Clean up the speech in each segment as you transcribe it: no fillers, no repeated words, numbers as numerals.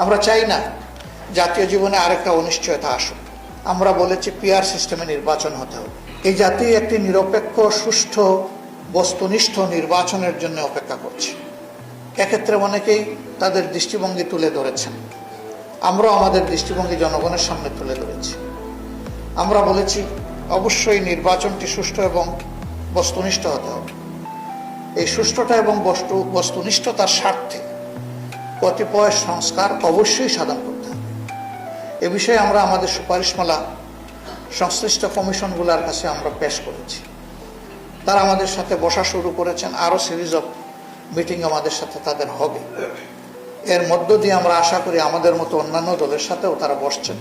আমরা চাই না জাতীয় জীবনে আরেকটা অনিশ্চয়তা আসুক। আমরা বলেছি পিআর সিস্টেমে নির্বাচন হতে হবে। এই জাতি একটি নিরপেক্ষ, সুষ্ঠু, বস্তুনিষ্ঠ নির্বাচনের জন্য অপেক্ষা করছে। এক্ষেত্রে অনেকেই তাদের দৃষ্টিভঙ্গি তুলে ধরেছেন, আমরাও আমাদের দৃষ্টিভঙ্গি জনগণের সামনে তুলে ধরেছি। আমরা বলেছি অবশ্যই নির্বাচনটি সুষ্ঠু এবং বস্তুনিষ্ঠ হতে হবে। এই সুষ্ঠুতা এবং বস্তুনিষ্ঠতার স্বার্থে কতিপয় সংস্কার অবশ্যই সাধন করতে হবে। এ বিষয়ে আমরা আমাদের সুপারিশমালা সংশ্লিষ্ট কমিশনগুলোর কাছে আমরা পেশ করেছি। তারা আমাদের সাথে বসা শুরু করেছেন, আরও সিরিজ অফ মিটিং আমাদের সাথে তাদের হবে। এর মধ্য দিয়ে আমরা আশা করি আমাদের মতো অন্যান্য দলের সাথেও তারা বসছেন,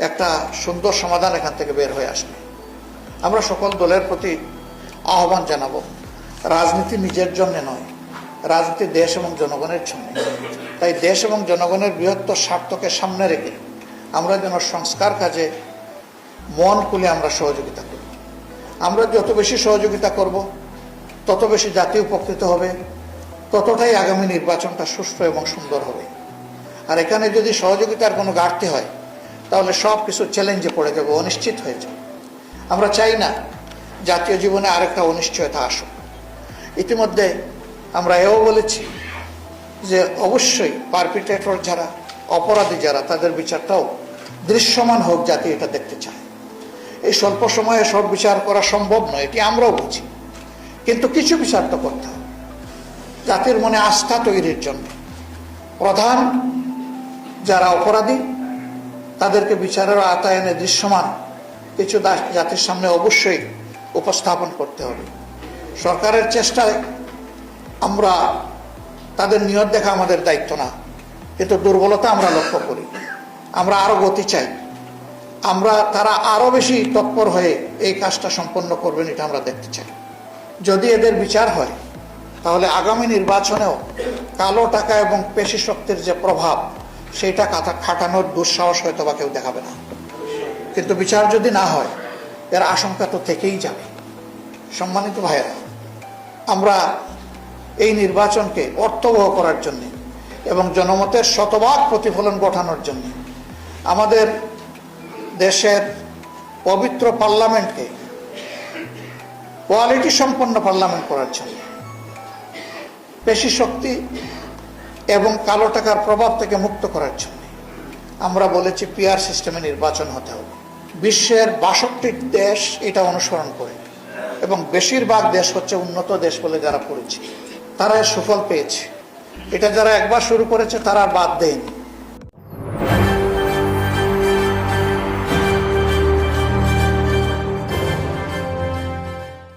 একটা সুন্দর সমাধান এখান থেকে বের হয়ে আসবে। আমরা সকল দলের প্রতি আহ্বান জানাবো, রাজনীতি নিজের জন্য নয়, রাজনীতি দেশ এবং জনগণের জন্য। তাই দেশ এবং জনগণের বৃহত্তর স্বার্থকে সামনে রেখে আমরা যেন সংস্কার কাজে মন খুলে আমরা সহযোগিতা করি। আমরা যত বেশি সহযোগিতা করব, তত বেশি জাতি উপকৃত হবে, ততটাই আগামী নির্বাচনটা সুষ্ঠু এবং সুন্দর হবে। আর এখানে যদি সহযোগিতার কোনো ঘাটতি হয়, তাহলে সব কিছু চ্যালেঞ্জে পড়ে যাবে, অনিশ্চিত হয়ে যাবে। আমরা চাই না জাতীয় জীবনে আরেকটা অনিশ্চয়তা আসুক। ইতিমধ্যে আমরা এও বলেছি যে অবশ্যই পারপিট্রেটর যারা, অপরাধী যারা, তাদের বিচারটাও দৃশ্যমান হোক, জাতি এটা দেখতে চায়। এই স্বল্প সময়ে সব বিচার করা সম্ভব নয়, এটি আমরাও বুঝি, কিন্তু কিছু বিচার তো করতে হবে জাতির মনে আস্থা তৈরির জন্য। প্রধান যারা অপরাধী তাদেরকে বিচারের আওতায় এনে দৃশ্যমান কিছু জাতির সামনে অবশ্যই উপস্থাপন করতে হবে। সরকারের চেষ্টায় আমরা তাদের নিয়ত দেখা আমাদের দায়িত্ব না, কিন্তু দুর্বলতা আমরা লক্ষ্য করি। আমরা আরো গতি চাই, তারা আরো বেশি তৎপর হয়ে এই কাজটা সম্পন্ন করবেন, এটা আমরা দেখতে চাই। যদি এদের বিচার হয়, তাহলে আগামী নির্বাচনেও কালো টাকা এবং পেশি শক্তির যে প্রভাব, সেইটা খাটানোর দুঃসাহস হয়তো বা কেউ দেখাবে না। কিন্তু বিচার যদি না হয়, এর আশঙ্কা তো থেকেই যাবে। সম্মানিত ভাইয়েরা, আমরা এই নির্বাচনকে অর্থবহ করার জন্য এবং জনমতের শতভাগ প্রতিফলন ঘটানোর জন্য আমাদের দেশের পবিত্র পার্লামেন্টকে কোয়ালিটি সম্পন্ন পার্লামেন্ট করার জন্য, পেশি শক্তি এবং কালো টাকার প্রভাব থেকে মুক্ত করার জন্য আমরা বলেছি পিআর সিস্টেমে নির্বাচন হতে হবে। বিশ্বের 62 দেশ এটা অনুসরণ করে এবং বেশিরভাগ দেশ হচ্ছে উন্নত দেশ বলে যারা পরিচিত, তারা এর সুফল পেয়েছে। এটা যারা একবার শুরু করেছে তারা আর বাদ দেয়নি।